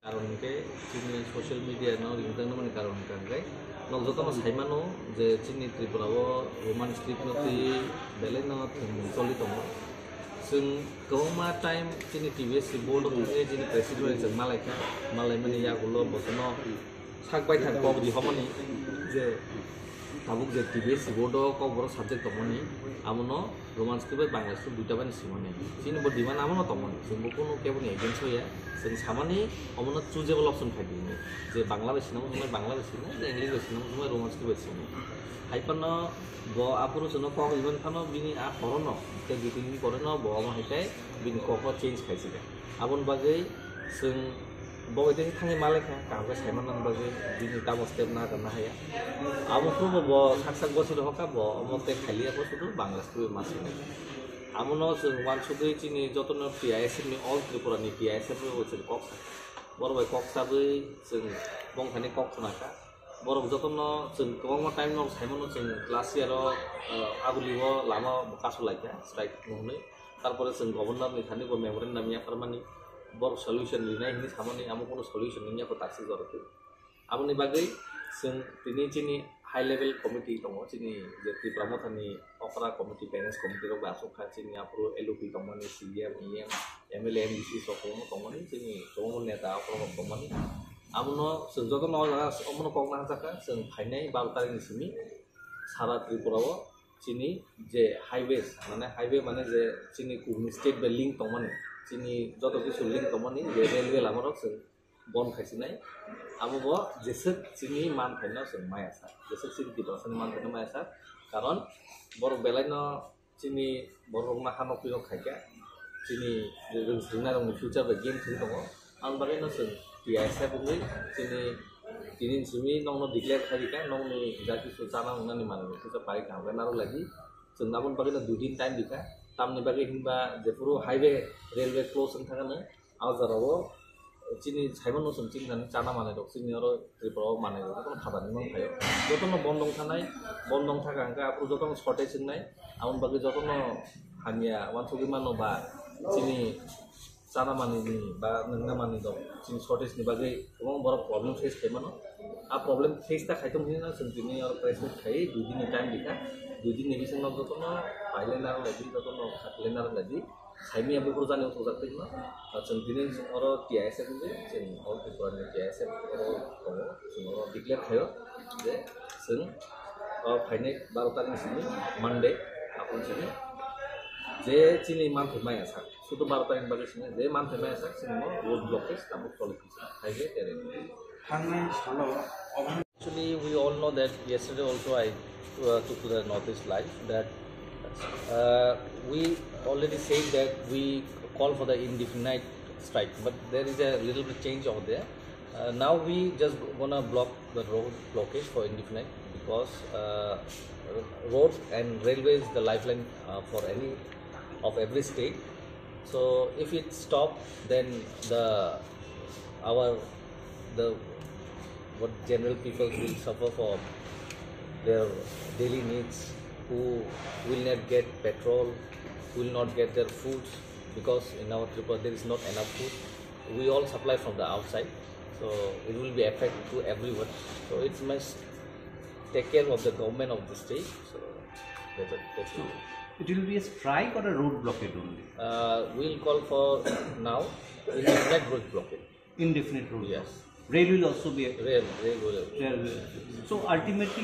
কারণ কে চিনি social media no ringtang naman karon kangkay no joto no saimano je chini tripura o roman sleep no ti bele no choli tomo sung koma time chini tvs board o chini president jeng malai mani ya gulo bosono sakbai thak ko di homoni je tabuk je tvs board o ko boro subject tomoni amono roman sleep bangladesh duita ban simone chini bo diman amono tomoni sung kono keboni against hoya जों सामानि अमनो चुजेबल option फाइदि जे बांग्लादेश नाम जुमाय बांग्लादेश ना जे English नाम जुमाय romance के basin हाइपनो ब आपुरो जनो क इवन फानो बिनि आ हरनो ते बिनि करनो ब म हाइताय बिनि क चेंज खाइसिगा आबन बागै जों बबायदि थाङै मालेखा काबे साइमान बागै बिनि ताम स्टेप ना करना हाया आबुखौ ब साकसाक बसर हका ब अमते खालिया बसुदु बांग्लादेश के मासिने आमनो जों वान सुदै चिनि जतन टिआइएसएफ नि अल त्रिपुरा नि टिआइएसएफ ओचन कक बरबाय कक साबै जों बंखानि कक खनाका बरब जतन जों गोबां टाइम न साइमन जों क्लास इयार आगुलिव लामा कासलाइका स्ट्राइक नहनै तारपरे जों गभर्नर नि थानि ब मेमोरेन नामिया फरमानि बर सल्युशन लिनाय नि सामानि आमो कोनो सल्युशन निया को ताक्सि जरके आमनि बागै जों दिनै चिनि हाई लेवल कमिटी दङ चिनि जे त्रिपुरा मथानि अकरा कमिटी पेरेंट्स कमिटी रो बासुखा चिनि आपुरो एलओपी दङनि सीएम ईएम एमएलए एमडीसी सखोम दङनि चिनि दङ नेता अकरा दङनि आमनो जों जत न जागा अमनो कगना जाका जों फाइनाय 12 तारिखनि सिमि सारा त्रिपुराव चिनि जे हाईवेज माने हाईवे माने जे चिनि कुनि स्टेट बे लिंक दङनि चिनि जत किसु लिंक दङनि जे रेलवे लामारो जों बन खाइसिनाय आबो जेसे चिनि मान फाइना जों मायासा जेसे चिनि दिबसन मान फाइना मायासा कारण बर बेलाइन चिनि बरमा हानो पिनो खाइका चिनि जों सिना दं फ्यूचर बे गेम थिं दङ आं बागैनो जों टिआइएसएफ बुङै चिनि दिनै सिमि नंनो डिक्लेयर खारिका नंनि जाकिसु जाना उनानि माने किसा पाइ काबे नारो लागि जों नाबन बागैनो 2 दिन टाइम दिका तामनि बागै हिनबा जे पुरो हाईवे रेलवे क्लोज थागानो आजाराव चिनि साइमन सम चिनि जाना माने दक चिनि आरो त्रिपुरा माने दक खाबानि मान थायो जतन बन्दं थानाय बन्दं थागांका आपुर जतन शर्टेज होननाय आउन बागै जतन हानिया वानसुगि मानो बा चिनि जाना माने नि बा नंना माने दक चिनि शर्टेज नि बागै गोबां बर प्रॉब्लम फेस खायमानो आ प्रॉब्लम फेस ता खायतम हिना जों दिनै आरो प्रेसमेन्ट खाय 2 दिन टाइम दिका 2 दिन नि बिसंग जतन बायलेनार लागि जतन खातलेनार लागि साइमी अब जाने तो जाते हैं ना जों दिनै और टिआइएसएफ जों अल त्रिपुरा टिआइएसएफ और डिक्लेयर खायो जे जों फाइनाय 12 तारिखनि मंडे आपन चिनि जे चिनि मानथ मायासा सुदु 12 तारिख बागै चिनि जे मानथ मायासा चिनि रोड ब्लॉकेज ताबो सॉल्व हाईवे टेरेन थांनाय सानाव actually we all know that yesterday also I took to the notice live that we already said that we call for the indefinite strike, but there is a little bit change over there. Now we just gonna block the road blockage for indefinite because roads and railway is the lifeline for any of every state. So if it stop, then what general people will suffer for their daily needs, who will not get petrol, will not get their foods because in our Tripura there is not enough food. We all supply from the outside, so it will be affect to everyone. So it must take care of the government of the state. So that's it. It will be a strike or a road blockade only? We'll call for now indefinite road blockade. Indefinite road. Yes. Rail will also be a rail. So ultimately,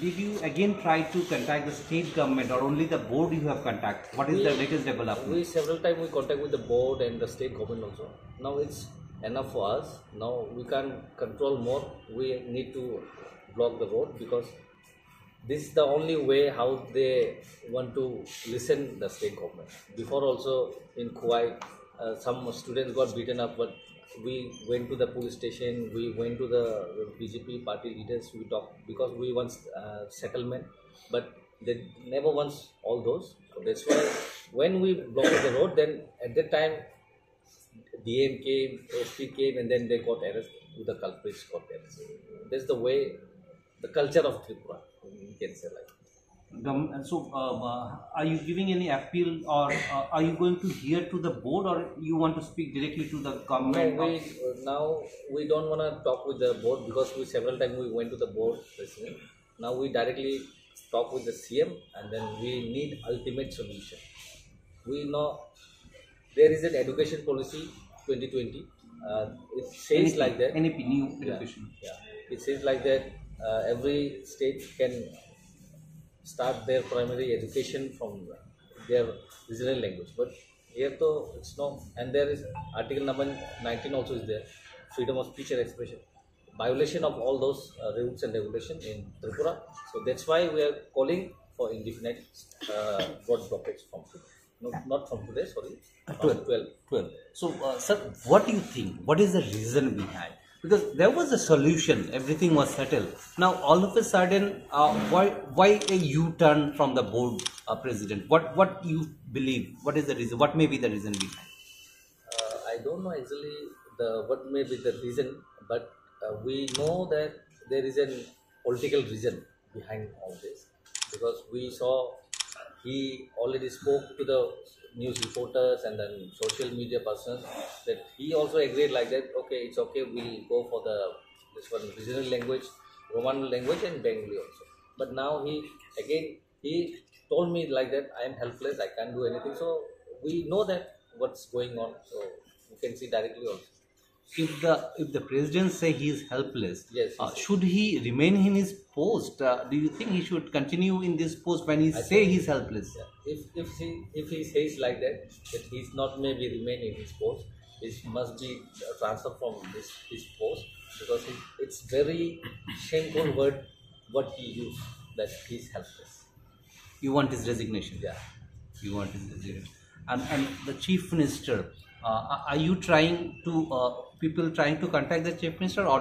did you again try to contact the state government or only the board you have contact? What is the latest development? We several times we contact with the board and the state government also. Now it's enough for us. Now we can't control more. We need to block the road because this is the only way how they want to listen the state government. Before also in Kuwait, some students got beaten up, but we went to the police station, we went to the BJP party leaders, we talked because we want settlement, but they never wants all those. So that's why when we blocked the road, then at that time DM came, SP came, and then they got arrested, the culprits got arrested. That's the way, the culture of Tripura, we can say like. Are you giving any appeal, or are you going to hear to the board, or you want to speak directly to the government? No, now we don't want to talk with the board because we several times we went to the board president. Now we directly talk with the CM, and then we need ultimate solution. We know there is an education policy 2020. It says like that. NEP, new Yeah, education. yeah. It says like that. Every state can start their primary education from their regional language, but here though it's no. And there is article number 19 also is there, freedom of speech and expression, violation of all those rules and regulation in Tripura. So that's why we are calling for indefinite road blockage from today. No, not from today, sorry, 12. So, sir, what do you think? What is the reason behind? Because there was a solution, everything was settled. Now, all of a sudden, why a U-turn from the board president? What you believe? What is the reason? What may be the reason behind? I don't know actually what may be the reason, but we know that there is a political reason behind all this, because we saw he already spoke to the news reporters and then social media persons that he also agreed like that. Okay, it's okay. We'll go for this one regional language, Roman language, and Bengali also. But now he told me like that. I am helpless. I can't do anything. So we know that what's going on. So you can see directly also. If the president say he is helpless, Yes, should he remain in his post? Do you think he should continue in this post when he say he's helpless? Yeah. If he says like that he's not maybe remain in his post, it must be transferred from his post, because it's very shameful word what he used, that he's helpless. You want his resignation? Yeah. You want his resignation. And the chief minister, are you trying to people trying to contact the chief minister, or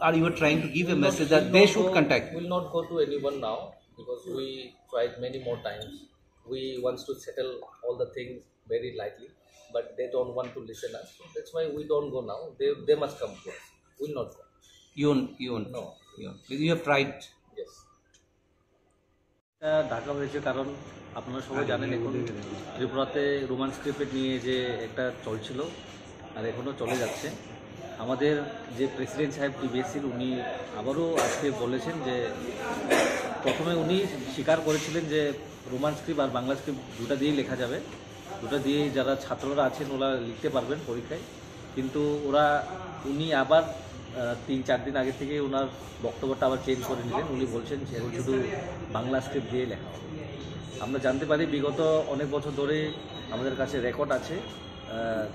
are you trying to give a message that they should contact? We'll not go to anyone now, because we tried many more times. We want to settle all the things very lightly, but they don't want to listen us. So that's why we don't go now. They must come to us. We'll not go. You won't. No. You have tried. Yes. Dhaka হয়েছে কারণ আপনারা সবাই জানেন এখন ত্রিপুরাতে Roman script নিয়ে যে একটা চলছিল আর এখনও চলে যাচ্ছে। আমাদের যে প্রেসিডেন্ট সাহেব টিবিএসসির উনি আবারও আজকে বলেছেন যে প্রথমে উনি স্বীকার করেছিলেন যে রোমান স্ক্রিপ্ট আর বাংলা স্ক্রিপ্ট দুটা দিয়েই লেখা যাবে, দুটা দিয়েই যারা ছাত্ররা আছেন ওরা লিখতে পারবেন পরীক্ষায়। কিন্তু উনি আবার 3-4 দিন আগে থেকে ওনার বক্তব্যটা আবার চেঞ্জ করে নিলেন। উনি বলছেন এখন শুধু বাংলা স্ক্রিপ্ট দিয়ে লেখা হবে। আমরা জানতে পারি বিগত অনেক বছর ধরে আমাদের কাছে রেকর্ড আছে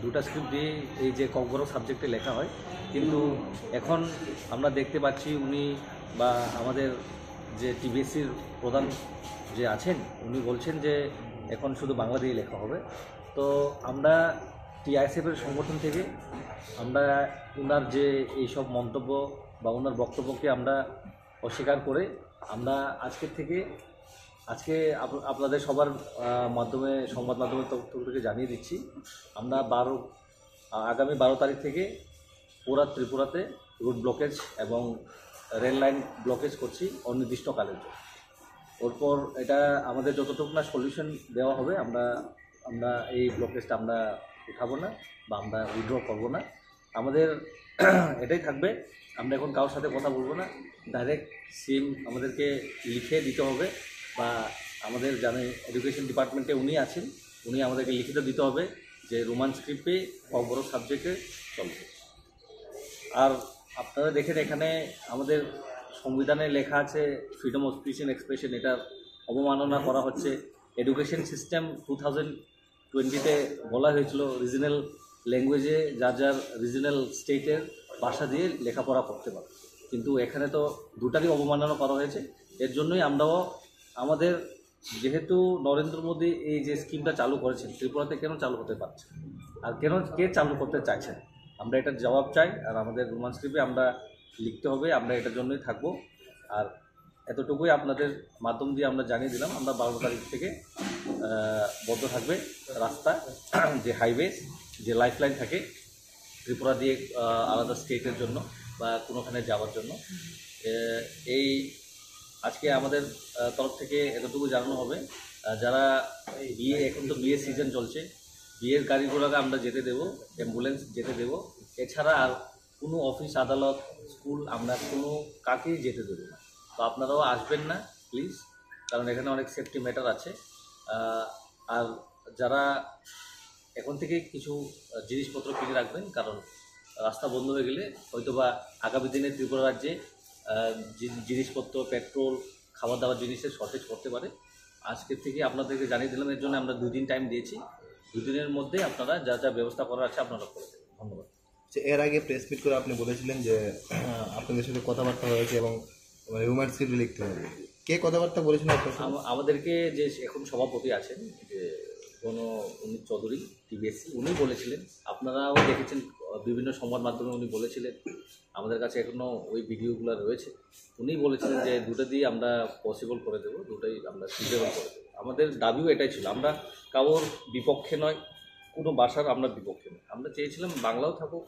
দুটা স্ক্রিপ্ট দিয়ে এই যে বড় সাবজেক্টে লেখা হয়, কিন্তু এখন আমরা দেখতে পাচ্ছি উনি বা আমাদের যে টিবিএসসির প্রধান যে আছেন উনি বলছেন যে এখন শুধু বাংলা দিয়ে লেখা হবে। তো আমরা টিআইএসএফের সংগঠন থেকে আমরা ওনার যে এইসব মন্তব্য বা ওনার বক্তব্যকে আমরা অস্বীকার করে আমরা আজকে আপনাদের সবার মাধ্যমে সংবাদ মাধ্যমের তথ্য থেকে জানিয়ে দিচ্ছি, আমরা আগামী 12 তারিখ থেকে পুরা ত্রিপুরাতে রুট ব্লকেজ এবং রেল লাইন ব্লকেজ করছি অনির্দিষ্টকালের জন্য। ওরপর এটা আমাদের যতটুকু না সলিউশন দেওয়া হবে আমরা এই ব্লকেজটা আমরা উঠাবো না বা আমরা উইথড্র করবো না। আমাদের এটাই থাকবে, আমরা এখন কারোর সাথে কথা বলবো না, ডাইরেক্ট সিএম আমাদেরকে লিখে দিতে হবে বা আমাদের জানে এডুকেশন ডিপার্টমেন্টে উনি আছেন, উনি আমাদেরকে লিখিত দিতে হবে যে রোমান স্ক্রিপ্টে বড় সাবজেক্টে চলবে। আর আপনারা দেখেন এখানে আমাদের সংবিধানে লেখা আছে freedom of speech and expression, এটার অবমাননা করা হচ্ছে। এডুকেশন সিস্টেম 2020-তে বলা হয়েছিল রিজনাল ল্যাঙ্গুয়েজে যার রিজনাল স্টেটের ভাষা দিয়ে লেখাপড়া করতে পারে, কিন্তু এখানে তো দুটারই অবমাননা করা হয়েছে। এর জন্যই আমরাও আমাদের যেহেতু নরেন্দ্র মোদী এই যে স্কিমটা চালু করেছেন ত্রিপুরাতে কেন চালু হতে পারছে আর কে চালু করতে চাইছেন, আমরা এটার জবাব চাই। আর আমাদের রোমান স্ক্রিপ্টে আমরা লিখতে হবে, আমরা এটার জন্যই থাকবো। আর এতটুকুই আপনাদের মাধ্যম দিয়ে আমরা জানিয়ে দিলাম, আমরা 12 তারিখ থেকে বন্ধ থাকবে রাস্তা, যে হাইওয়ে যে লাইফ লাইন থাকে ত্রিপুরা দিয়ে আলাদা স্টেটের জন্য বা কোনোখানে যাওয়ার জন্য। এই আজকে আমাদের তরফ থেকে এতটুকু জানানো হবে, যারা বিয়ে, এখন তো বিয়ের সিজন চলছে, বিয়ের গাড়ি ঘোড়াকে আমরা যেতে দেবো, অ্যাম্বুলেন্স যেতে দেবো, এছাড়া আর কোনো অফিস আদালত স্কুল আমরা কোনো কাকেই যেতে দেবো না। তো আপনারাও আসবেন না প্লিজ, কারণ এখানে অনেক সেফটি ম্যাটার আছে। আর যারা এখন থেকে কিছু জিনিসপত্র কিনে রাখবেন, কারণ রাস্তা বন্ধ হয়ে গেলে হয়তোবা আগামী দিনে ত্রিপুরা রাজ্যে জিনিসপত্র, পেট্রোল, খাবার দাবার জিনিসের শর্টেজ করতে পারে। আজকের থেকে আপনাদেরকে জানিয়ে দিলাম, এর জন্য আমরা 2 দিন টাইম দিয়েছি। 2 দিনের মধ্যে আপনারা যা যা ব্যবস্থা করার আছে আপনারা করে দেবেন। ধন্যবাদ। এর আগে প্রেস মিট করে আপনি বলেছিলেন যে আপনাদের সাথে কথাবার্তা হয়েছে এবং রোম্যান্স স্ক্রিপ্ট লিখতে হবে। কে কথাবার্তা বলেছেন আপনার সাথে? আমাদেরকে যে এখন সভাপতি আছেন, যে উনি চৌধুরী টিবিএসসি, উনি বলেছিলেন, আপনারাও দেখেছেন বিভিন্ন সংবাদ মাধ্যমে উনি বলেছিলেন, আমাদের কাছে এখনও ওই ভিডিওগুলো রয়েছে। উনি বলেছিলেন যে 2টা দিয়ে আমরা পসিবল করে দেবো, 2টাই আমরা ফিজিবল করে দেবো। আমাদের দাবিও এটাই ছিল, আমরা কারোর বিপক্ষে নয়, কোনো ভাষার আমরা বিপক্ষে নয়। আমরা চেয়েছিলাম বাংলাও থাকুক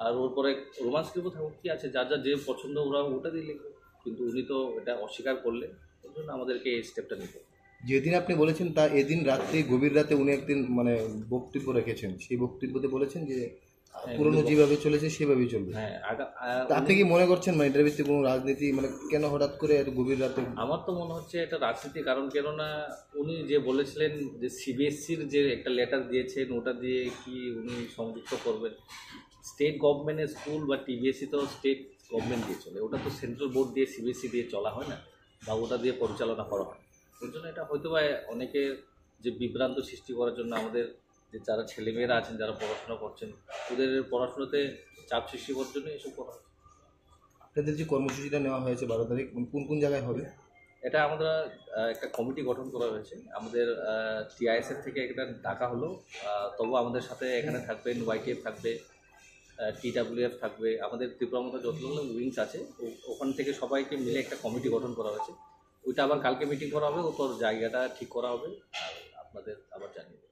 আর ওর পরে রোমান্স স্ক্রিপ্টও থাকুক, কী আছে, যার যার যে পছন্দ ওরা ওটা দিয়ে লিখবে। কিন্তু উনি তো এটা অস্বীকার করলেন, ওই জন্য আমাদেরকে এই স্টেপটা নিতে হবে। যেদিন আপনি বলেছেন তা এদিন রাত্রে, গভীর রাতে উনি একদিন মানে বক্তব্য রেখেছেন, সেই বক্তব্যতে বলেছেন যে পুরনো যেভাবে চলেছে সেভাবেই চলবে। হ্যাঁ, তা আপনি কি মনে করছেন মানে এটার ভিত্তিতে কোনো রাজনীতি, মানে কেন হঠাৎ করে এত গভীর রাতে? আমার তো মনে হচ্ছে এটা রাজনীতি, কারণ কেননা উনি যে বলেছিলেন যে সিবিএসসির যে একটা লেটার দিয়েছেন, ওটা দিয়ে কি উনি সংযুক্ত করবেন? স্টেট গভর্নমেন্টের স্কুল বা টিবিএসসি তো স্টেট গভর্নমেন্ট দিয়ে চলে, ওটা তো সেন্ট্রাল বোর্ড দিয়ে সিবিএসসি দিয়ে চলা হয় না, বা ওটা দিয়ে পরিচালনা করা হয়। ওই জন্য এটা হয়তো বা অনেকের যে বিভ্রান্ত সৃষ্টি করার জন্য, আমাদের যে যারা ছেলেমেয়েরা আছেন, যারা পড়াশোনা করছেন, ওদের পড়াশোনাতে চাপ সৃষ্টি করার জন্য এসব করা হয়। আপনাদের যে কর্মসূচিটা নেওয়া হয়েছে 12 তারিখ, কোন কোন জায়গায় হবে? এটা আমরা একটা কমিটি গঠন করা হয়েছে, আমাদের টিআইএসএফ থেকে এটা ডাকা হলো। তবু আমাদের সাথে এখানে থাকবেন ওয়াইটিএফ থাকবে, টিডাব্লিউএফ থাকবে, আমাদের ত্রিপুরার মধ্যে যতগুলো উইংস আছে ওখান থেকে সবাইকে মিলে একটা কমিটি গঠন করা হয়েছে। ওইটা আবার কালকে মিটিং করা হবে, ওপর জায়গাটা ঠিক করা হবে, আর আপনাদের আবার জানিয়ে দেবো।